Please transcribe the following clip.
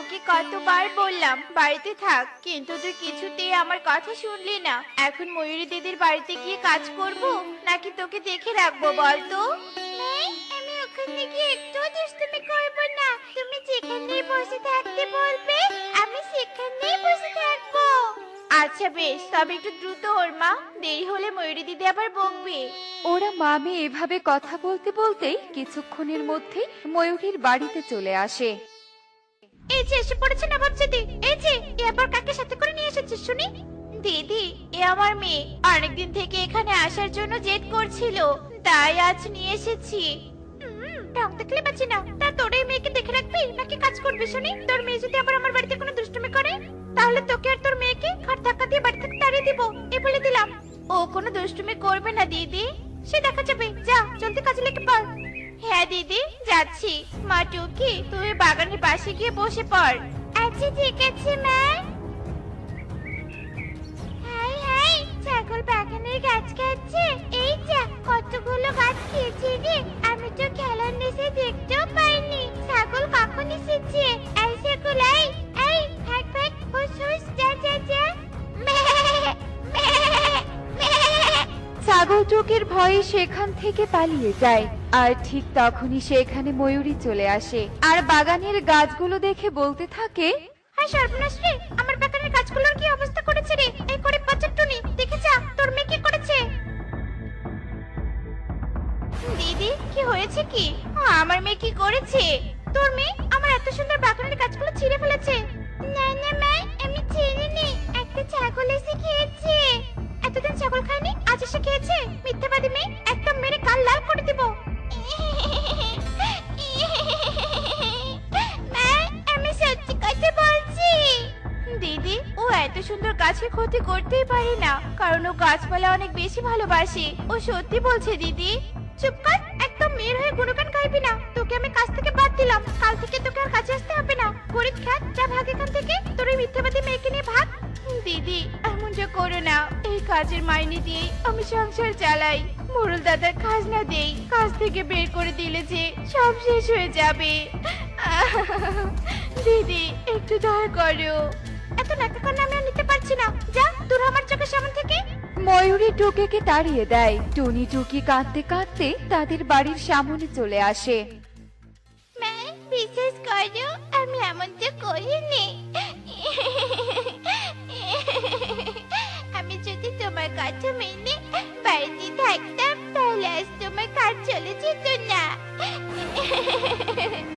তোকে কতবার বললাম বাড়িতে থাক, কিন্তু তুই কিছুতেই আমার কথা শুনলি না। এখন ময়ূরী দিদির বাড়িতে গিয়ে কাজ করব নাকি তোকে দেখে রাখবো বল তো? আমি ওখানে গিয়ে একটু দুষ্টুমি করব না। তুমি যেখানেই বসে থাকতে বলবে আমি সেখানেই বসে থাকবো। আচ্ছা বেশ, তবে একটু দ্রুত ওর মা, দেরি হলে ময়ূরী দিদি আবার বকবে। ওরা মা মেয়ে এভাবে কথা বলতে বলতেই কিছুক্ষণের মধ্যে ময়ূরীর বাড়িতে চলে আসে। এই যে এসে পড়েছে নবাব দিদি। এই যে এ আবার কাকে সাথে করে নিয়ে এসেছিস শুনি? দিদি, এ আমার মেয়ে অনেকদিন থেকে এখানে আসার জন্য জেদ করছিল, তাই আজ নিয়ে এসেছি। ঢং দেখলে পাচ্ছি না। তা তোর এই মেয়েকে দেখে রাখবি নাকি কাজ করবি শুনি? তোর মেয়ে যদি আবার আমার বাড়িতে কোনো দুষ্টুমি করে তাহলে তোকে আর তোর মেয়েকে ঘাট ধাক্কা দিয়ে বাড়ি থেকে তাড়িয়ে দিব, এ বলে দিলাম। ও কোনো দুষ্টুমি করবে না দিদি, সে দেখা যাবে। যা জলদি কাজে লেগে পড়। হ্যাঁ দিদি, যাচ্ছি। মা টুকি, তুই বাগানের পাশে গিয়ে বসে পড়। আচ্ছা ঠিক আছে মা। হাই হাই, ছাগল বাগানের গাছ খাচ্ছে। এই যা, কতগুলো গাছ খেয়েছে রে, আমি তো খেলার নেশে দেখতেও পাইনি। ছাগল কখন এসেছে? এই ছাগল, এই ভাগ ভাগ, হুস হুস, যা যা যা। ছাগল টুকির ভয়ে সেখান থেকে পালিয়ে যায়। আর ঠিক তখনই সেখানে ময়ূরী চলে আসে আর বাগানের গাছগুলো দেখে বলতে থাকে, হ্যাঁ সর্বনাশ রে, আমার বাগানের গাছগুলোর কি অবস্থা করেছে রে। এই করে বাচ্চা টুনি, দেখে যা তোর মেয়ে কি করেছে। দিদি, কি হয়েছে কি? আমার মেয়ে কি করেছে? তোর মেয়ে আমার এত সুন্দর বাগানের গাছগুলো ছিঁড়ে ফেলেছে। না না মা, আমি ছিঁড়িনি, একটা ছাগল এসে খেয়েছে। এতদিন ছাগল খায়নি, আজ এসে খেয়েছে? মিথ্যাবাদী মেয়ে, একদম মেরে গাল লাল করে দিব। মা, আমি সত্যি কথা বলছি। দিদি, ও এত সুন্দর গাছের ক্ষতি করতেই পারে না, কারণ ও গাছপালা অনেক বেশি ভালোবাসে। ও সত্যি বলছে দিদি। চুপ কর, একদম মেয়ের হয়ে গুণগান গাইবি না। তোকে আমি কাজ থেকে বাদ দিলাম, কাল থেকে তোকে আর কাছে আসতে হবে না। গরিব খ্যাত, যা ভাগ এখান থেকে, তোর ওই মিথ্যাবাদী মেয়েকে নিয়ে ভাগ। দিদি, এমন যে করো না, এই কাজের মাইনে দিয়ে আমি সংসার চালাই। মোড়ল দাদার খাজনা দেই, কাজ থেকে বের করে দিলে যে সব শেষ হয়ে যাবে। দিদি, একটু দয়া করো। এত নাকা কান্না আমি আর নিতে পারছি না, যা দূর আমার চোখের সামনে থেকে। ময়ূরী টুকিকে তাড়িয়ে দেয়। টুনি টুকি কাঁদতে কাঁদতে তাদের বাড়ির সামনে চলে আসে। মা, বিশ্বাস করো, আমি এমন তো করিনি। আমি যদি তোমার কথা মেনে বাড়িতে থাকতাম তাহলে আজ তোমার কাজ চলে যেত না।